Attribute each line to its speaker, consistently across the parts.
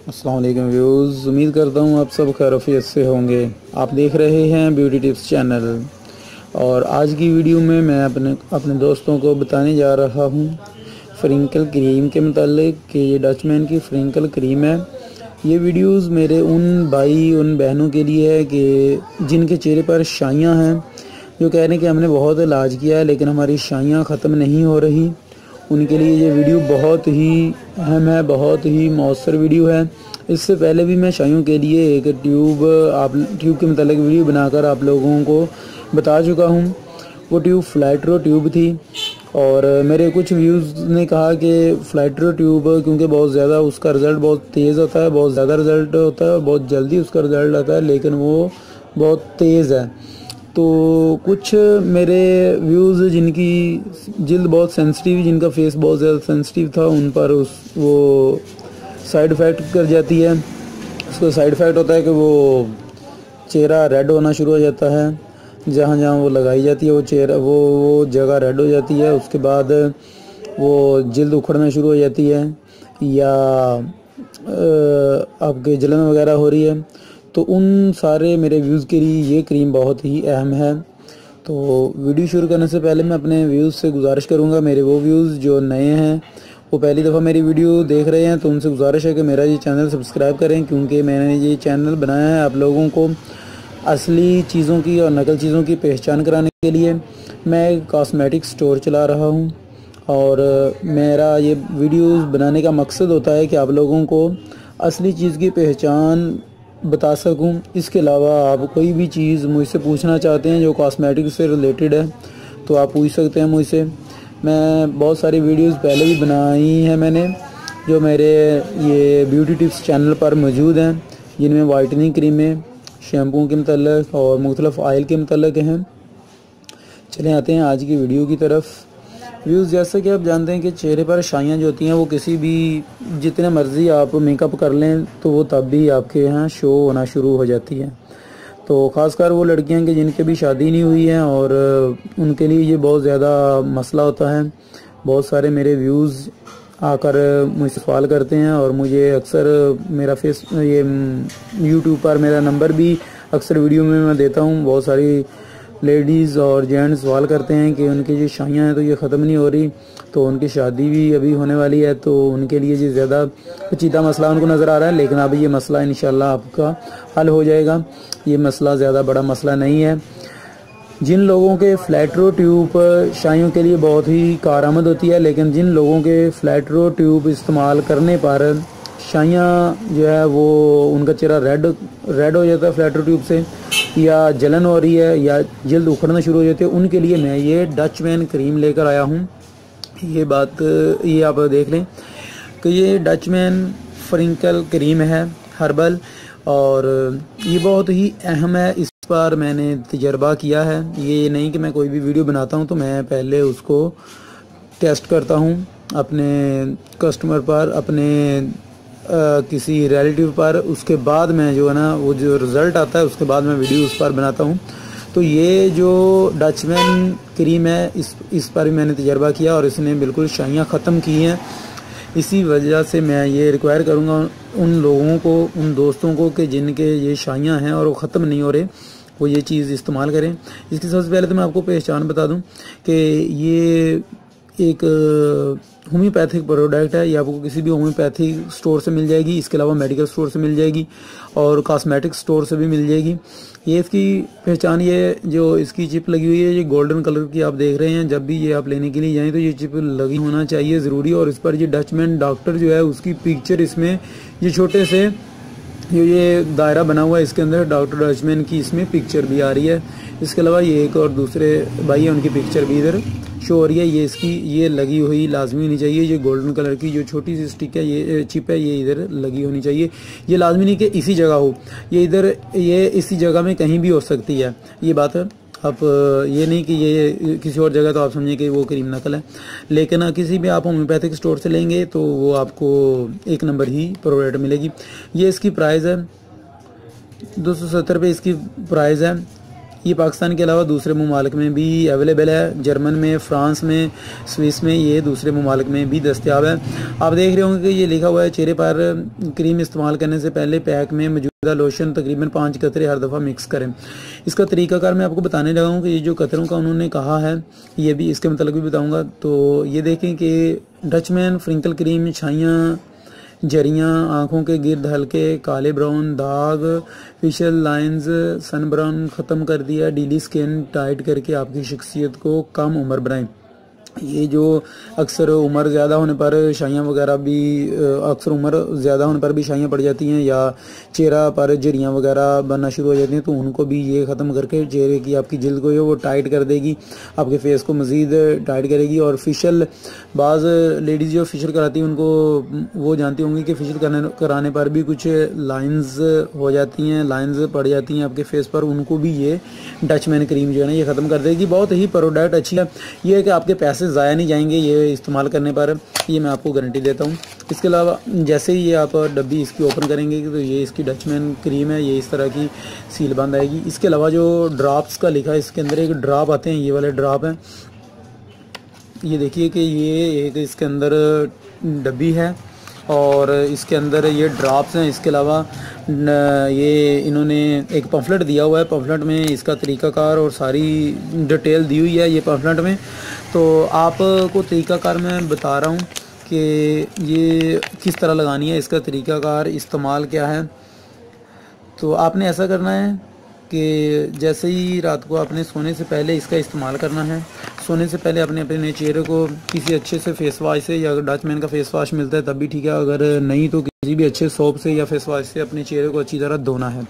Speaker 1: अस्सलाम वालेकुम व्यूज़। उम्मीद करता हूँ आप सब खैरियत से होंगे। आप देख रहे हैं ब्यूटी टिप्स चैनल और आज की वीडियो में मैं अपने दोस्तों को बताने जा रहा हूँ फ्रिंकल क्रीम के मतलब कि ये डचमैन की फ्रिंकल क्रीम है। ये वीडियोस मेरे उन भाई उन बहनों के लिए है कि जिनके चेहरे पर शाइयाँ हैं, जो कह रहे हैं कि हमने बहुत इलाज किया है लेकिन हमारी शाइयाँ ख़त्म नहीं हो रही। उनके लिए ये वीडियो बहुत ही अहम है, बहुत ही मौसर वीडियो है। इससे पहले भी मैं शाइयों के लिए एक ट्यूब के मतलब वीडियो बनाकर आप लोगों को बता चुका हूँ। वो ट्यूब फ्लैटरो ट्यूब थी और मेरे कुछ व्यूज़ ने कहा कि फ्लैटरो ट्यूब क्योंकि बहुत ज़्यादा उसका रिज़ल्ट बहुत तेज़ होता है, बहुत ज़्यादा रिज़ल्ट होता है, बहुत जल्दी उसका रिज़ल्ट आता है, लेकिन वो बहुत तेज़ है। तो कुछ मेरे व्यूज़ जिनकी जिल्द बहुत सेंसिटिव, जिनका फेस बहुत ज़्यादा सेंसिटिव था, उन पर वो साइड इफ़ेक्ट कर जाती है। उसका साइड इफ़ेक्ट होता है कि वो चेहरा रेड होना शुरू हो जाता है। जहाँ जहाँ वो लगाई जाती है वो जगह रेड हो जाती है। उसके बाद वो जिल्द उखड़ना शुरू हो जाती है या आपके जलन वगैरह हो रही है। तो उन सारे मेरे व्यूज़ के लिए ये क्रीम बहुत ही अहम है। तो वीडियो शुरू करने से पहले मैं अपने व्यूज़ से गुजारिश करूँगा, मेरे वो व्यूज़ जो नए हैं, वो पहली दफ़ा मेरी वीडियो देख रहे हैं, तो उनसे गुजारिश है कि मेरा ये चैनल सब्सक्राइब करें, क्योंकि मैंने ये चैनल बनाया है आप लोगों को असली चीज़ों की और नकल चीज़ों की पहचान कराने के लिए। मैं एक कॉस्मेटिक स्टोर चला रहा हूँ और मेरा ये वीडियोस बनाने का मकसद होता है कि आप लोगों को असली चीज़ की पहचान बता सकूं। इसके अलावा आप कोई भी चीज़ मुझसे पूछना चाहते हैं जो कॉस्मेटिक से रिलेटेड है तो आप पूछ सकते हैं मुझसे। मैं बहुत सारी वीडियोस पहले भी बनाई हैं मैंने, जो मेरे ये ब्यूटी टिप्स चैनल पर मौजूद हैं, जिनमें वाइटनिंग क्रीमें, शैम्पू के मतलब और मुख्तलिफ ऑयल के मतलब हैं। चले आते हैं आज की वीडियो की तरफ। व्यूज़, जैसे कि आप जानते हैं कि चेहरे पर शाइयाँ जो होती हैं वो किसी भी जितने मर्ज़ी आप मेकअप कर लें तो वो तब भी आपके यहाँ शो होना शुरू हो जाती है। तो ख़ासकर वो लड़कियां कि जिनके भी शादी नहीं हुई है और उनके लिए ये बहुत ज़्यादा मसला होता है। बहुत सारे मेरे व्यूज़ आकर मुझसे सवाल करते हैं और मुझे अक्सर मेरा यूट्यूब पर मेरा नंबर भी अक्सर वीडियो में मैं देता हूँ। बहुत सारी लेडीज़ और जेंट्स सवाल करते हैं कि उनकी जो शाइयाँ हैं तो ये ख़त्म नहीं हो रही, तो उनकी शादी भी अभी होने वाली है, तो उनके लिए ये ज़्यादा पेचीदा मसला उनको नज़र आ रहा है। लेकिन अब ये मसला इंशाल्लाह आपका हल हो जाएगा। ये मसला ज़्यादा बड़ा मसला नहीं है। जिन लोगों के फ्लैटरो ट्यूब शाइयों के लिए बहुत ही कारआमद होती है, लेकिन जिन लोगों के फ्लैटरो ट्यूब इस्तेमाल करने पर शाइयाँ जो है वो उनका चेहरा रेड हो जाता है फ्लैटरो ट्यूब से, या जलन हो रही है या जल्द उखड़ना शुरू हो जाती है, उनके लिए मैं ये डचमैन क्रीम लेकर आया हूँ। ये आप देख लें कि ये डचमैन फ्रिंकल क्रीम है हर्बल, और ये बहुत ही अहम है। इस पर मैंने तजर्बा किया है। ये नहीं कि मैं कोई भी वीडियो बनाता हूँ तो मैं पहले उसको टेस्ट करता हूँ अपने कस्टमर पर, अपने किसी रिलेटिव पर, उसके बाद मैं जो है ना वो जो रिज़ल्ट आता है उसके बाद मैं वीडियो उस पर बनाता हूँ। तो ये जो डचमैन क्रीम है इस पर भी मैंने तजर्बा किया और इसने बिल्कुल शाइयाँ ख़त्म की हैं। इसी वजह से मैं ये रिक्वायर करूँगा उन लोगों को, उन दोस्तों को कि जिनके ये शाइयाँ हैं और वो ख़त्म नहीं हो रहे, वो ये चीज़ इस्तेमाल करें। इसकी सबसे पहले तो मैं आपको पहचान बता दूं कि ये एक होम्योपैथिक प्रोडक्ट है। ये आपको किसी भी होम्योपैथिक स्टोर से मिल जाएगी, इसके अलावा मेडिकल स्टोर से मिल जाएगी और कॉस्मेटिक स्टोर से भी मिल जाएगी। ये इसकी पहचान, ये जो इसकी चिप लगी हुई है ये गोल्डन कलर की आप देख रहे हैं। जब भी ये आप लेने के लिए जाएं तो ये चिप लगी होना चाहिए ज़रूरी, और इस पर ये डचमैन डॉक्टर जो है उसकी पिक्चर, इसमें ये छोटे से जो ये दायरा बना हुआ है इसके अंदर डॉक्टर डचमैन की इसमें पिक्चर भी आ रही है। इसके अलावा ये एक और दूसरे भाई है, उनकी पिक्चर भी इधर शो हो रही है। ये इसकी ये लगी हुई लाजमी होनी चाहिए। ये गोल्डन कलर की जो छोटी सी स्टिक है, ये चिप है, ये इधर लगी होनी चाहिए। ये लाजमी नहीं कि इसी जगह हो, ये इधर ये इसी जगह में कहीं भी हो सकती है। ये बात है। आप ये नहीं कि ये किसी और जगह तो आप समझें कि वो क्रीम नकल है, लेकिन किसी भी आप होम्योपैथिक स्टोर से लेंगे तो वो आपको एक नंबर ही प्रोडक्ट मिलेगी। ये इसकी प्राइस है 270 रुपये इसकी प्राइस है। ये पाकिस्तान के अलावा दूसरे ममालिक में भी अवेलेबल है, जर्मन में, फ्रांस में, स्विस में, ये दूसरे ममालिक में भी दस्तयाब है। आप देख रहे होंगे कि ये लिखा हुआ है चेहरे पर क्रीम इस्तेमाल करने से पहले पैक में मौजूदा लोशन तकरीबन 5 कतरे हर दफ़ा मिक्स करें। इसका तरीकाकार मैं आपको बताने लगा हूँ कि ये जो कतरों का उन्होंने कहा है ये भी इसके मतलब भी बताऊँगा। तो ये देखें कि डचमैन फ्रिंकल क्रीम, छाइयाँ, जरियाँ, आँखों के गिर्द हल्के काले ब्राउन दाग, फेशियल लाइंस, सन ब्राउन ख़त्म कर दिया, डीली स्किन टाइट करके आपकी शख्सियत को कम उम्र बनाएं। ये जो अक्सर उम्र ज़्यादा होने पर शाइयाँ वगैरह भी अक्सर उम्र ज़्यादा होने पर भी शाइयाँ पड़ जाती हैं या चेहरा पर झुर्रियाँ वगैरह बनना शुरू हो जाती हैं, तो उनको भी ये ख़त्म करके चेहरे की आपकी जल्द को वो टाइट कर देगी, आपके फेस को मज़ीद टाइट करेगी। और फेशियल बाज़ लेडीज़ जो फेशियल कराती हैं उनको वो जानती होंगी कि फेशियल कराने पर भी कुछ लाइंस हो जाती हैं, लाइंस पड़ जाती हैं आपके फेस पर, उनको भी ये डचमैन क्रीम जो है ना ये ख़त्म कर देगी। बहुत ही प्रोडक्ट अच्छी है, ये है कि आपके पैसे ज़ाया नहीं जाएंगे ये इस्तेमाल करने पर, ये मैं आपको गारंटी देता हूँ। इसके अलावा जैसे ही ये आप डब्बी इसकी ओपन करेंगे तो ये इसकी डचमैन क्रीम है, ये इस तरह की सील बंद आएगी। इसके अलावा जो ड्रॉप्स का लिखा है इसके अंदर एक ड्रॉप आते हैं, ये वाले ड्रॉप हैं। ये देखिए कि ये एक इसके अंदर डब्बी है और इसके अंदर ये ड्रॉप्स हैं। इसके अलावा ये इन्होंने एक पम्फलेट दिया हुआ है, पम्फलेट में इसका तरीकाकार और सारी डिटेल दी हुई है ये पम्फलेट में। तो आपको तरीकाकार मैं बता रहा हूँ कि ये किस तरह लगानी है, इसका तरीकाकार इस्तेमाल क्या है। तो आपने ऐसा करना है कि जैसे ही रात को आपने सोने से पहले इसका इस्तेमाल करना है, सोने से पहले आपने अपने चेहरे को किसी अच्छे से फेस वाश से, या अगर डचमैन का फेस वाश मिलता है तब भी ठीक है, अगर नहीं तो किसी भी अच्छे सोप से या फेस वाश से अपने चेहरे को अच्छी तरह धोना है।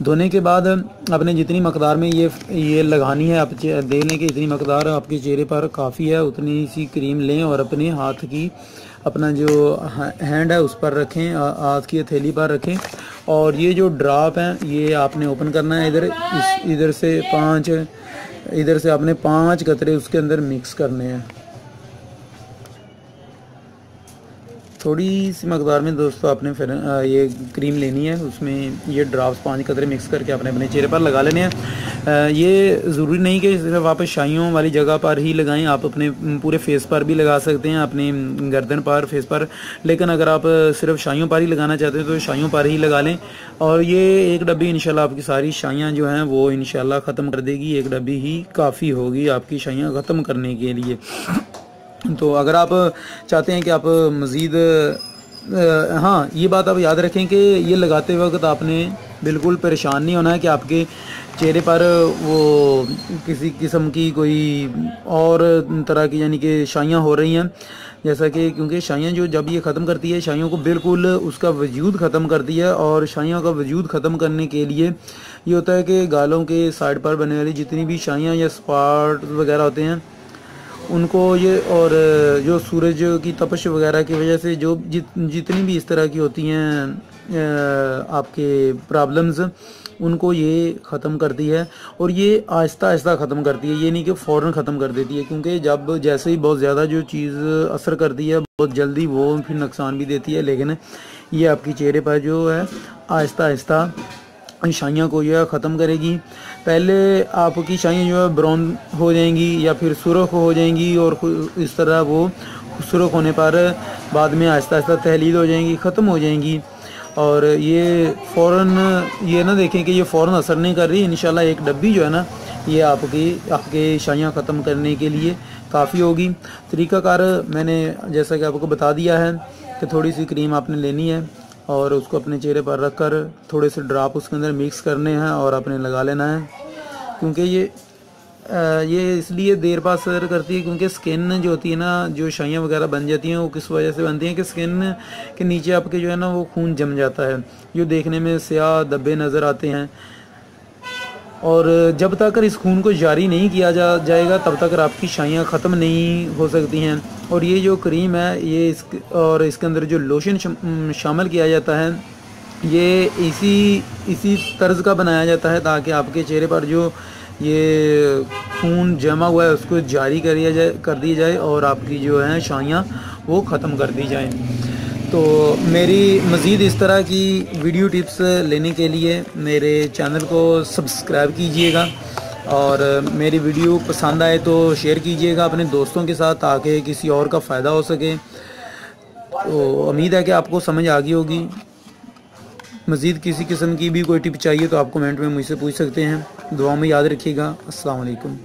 Speaker 1: धोने के बाद आपने जितनी मकदार में ये लगानी है, आप देख लें कि इतनी मकदार आपके चेहरे पर काफ़ी है, उतनी सी क्रीम लें और अपने हाथ की अपना जो हैंड है उस पर रखें, हाथ की हथेली पर रखें। और ये जो ड्रॉप हैं ये आपने ओपन करना है, इधर से आपने 5 कतरे उसके अंदर मिक्स करने हैं। थोड़ी सी मकदार में दोस्तों आपने फिर ये क्रीम लेनी है, उसमें ये ड्रॉप्स 5 कतरे मिक्स करके आपने अपने चेहरे पर लगा लेने हैं। ये ज़रूरी नहीं कि सिर्फ आप शाइयों वाली जगह पर ही लगाएं, आप अपने पूरे फेस पर भी लगा सकते हैं, अपनी गर्दन पर, फेस पर। लेकिन अगर आप सिर्फ शाइयों पर ही लगाना चाहते हैं तो शाइयों पर ही लगा लें। और ये एक डब्बी इंशाल्लाह आपकी सारी शाइयाँ जो हैं वो इंशाल्लाह ख़त्म कर देगी। एक डब्बी ही काफ़ी होगी आपकी शाइयाँ ख़त्म करने के लिए। तो अगर आप चाहते हैं कि आप मज़ीद हाँ, ये बात आप याद रखें कि ये लगाते वक्त आपने बिल्कुल परेशान नहीं होना है कि आपके चेहरे पर वो किसी किस्म की कोई और तरह की यानी कि शाइयाँ हो रही हैं, जैसा कि क्योंकि शाइयाँ जो जब ये ख़त्म करती है शाइयों को बिल्कुल उसका वजूद ख़त्म करती है। और शाइयों का वजूद ख़त्म करने के लिए ये होता है कि गालों के साइड पर बनने वाली जितनी भी शाइयाँ या स्पॉट वगैरह होते हैं उनको ये, और जो सूरज की तपश वगैरह की वजह से जो जितनी भी इस तरह की होती हैं आपके प्रॉब्लम्स, उनको ये ख़त्म करती है। और ये आहिस्ता आहिस्ता ख़त्म करती है, ये नहीं कि फ़ौरन ख़त्म कर देती है, क्योंकि जब जैसे ही बहुत ज़्यादा जो चीज़ असर करती है बहुत जल्दी वो फिर नुकसान भी देती है। लेकिन ये आपकी चेहरे पर जो है आहिस्ता आहिस्ता शाइयाँ को जो है ख़त्म करेगी। पहले आपकी शाइयाँ जो है ब्राउन हो जाएंगी या फिर सुर्ख हो जाएंगी, और इस तरह वो सुर्ख होने पर बाद में आहिस्ता आहिस्ता तहलील हो जाएंगी, ख़त्म हो जाएंगी। और ये फ़ौरन ये ना देखें कि ये फ़ौरन असर नहीं कर रही। इंशाल्लाह एक डब्बी जो है ना ये आपके शाइयाँ ख़त्म करने के लिए काफ़ी होगी। तरीक़ाकार मैंने जैसा कि आपको बता दिया है कि थोड़ी सी क्रीम आपने लेनी है और उसको अपने चेहरे पर रखकर थोड़े से ड्रॉप उसके अंदर मिक्स करने हैं और आपने लगा लेना है। क्योंकि ये इसलिए देर बाद असर करती है क्योंकि स्किन जो होती है ना, जो शाइयाँ वगैरह बन जाती हैं वो किस वजह से बनती हैं कि स्किन के नीचे आपके जो है ना वो खून जम जाता है, जो देखने में स्याह धब्बे नज़र आते हैं। और जब तक इस खून को जारी नहीं किया जाएगा तब तक आपकी शाइयाँ ख़त्म नहीं हो सकती हैं। और ये जो क्रीम है ये इसके अंदर जो लोशन शामिल किया जाता है ये इसी तर्ज का बनाया जाता है ताकि आपके चेहरे पर जो ये खून जमा हुआ है उसको जारी कर दिया जाए और आपकी जो है शाइयाँ वो ख़त्म कर दी जाएँ। तो मेरी मज़ीद इस तरह की वीडियो टिप्स लेने के लिए मेरे चैनल को सब्सक्राइब कीजिएगा और मेरी वीडियो पसंद आए तो शेयर कीजिएगा अपने दोस्तों के साथ ताकि किसी और का फ़ायदा हो सके। तो उम्मीद है कि आपको समझ आ गई होगी। मज़ीद किसी किस्म की भी कोई टिप चाहिए तो आप कमेंट में मुझसे पूछ सकते हैं। दुआ में याद रखिएगा। अस्सलाम वालेकुम।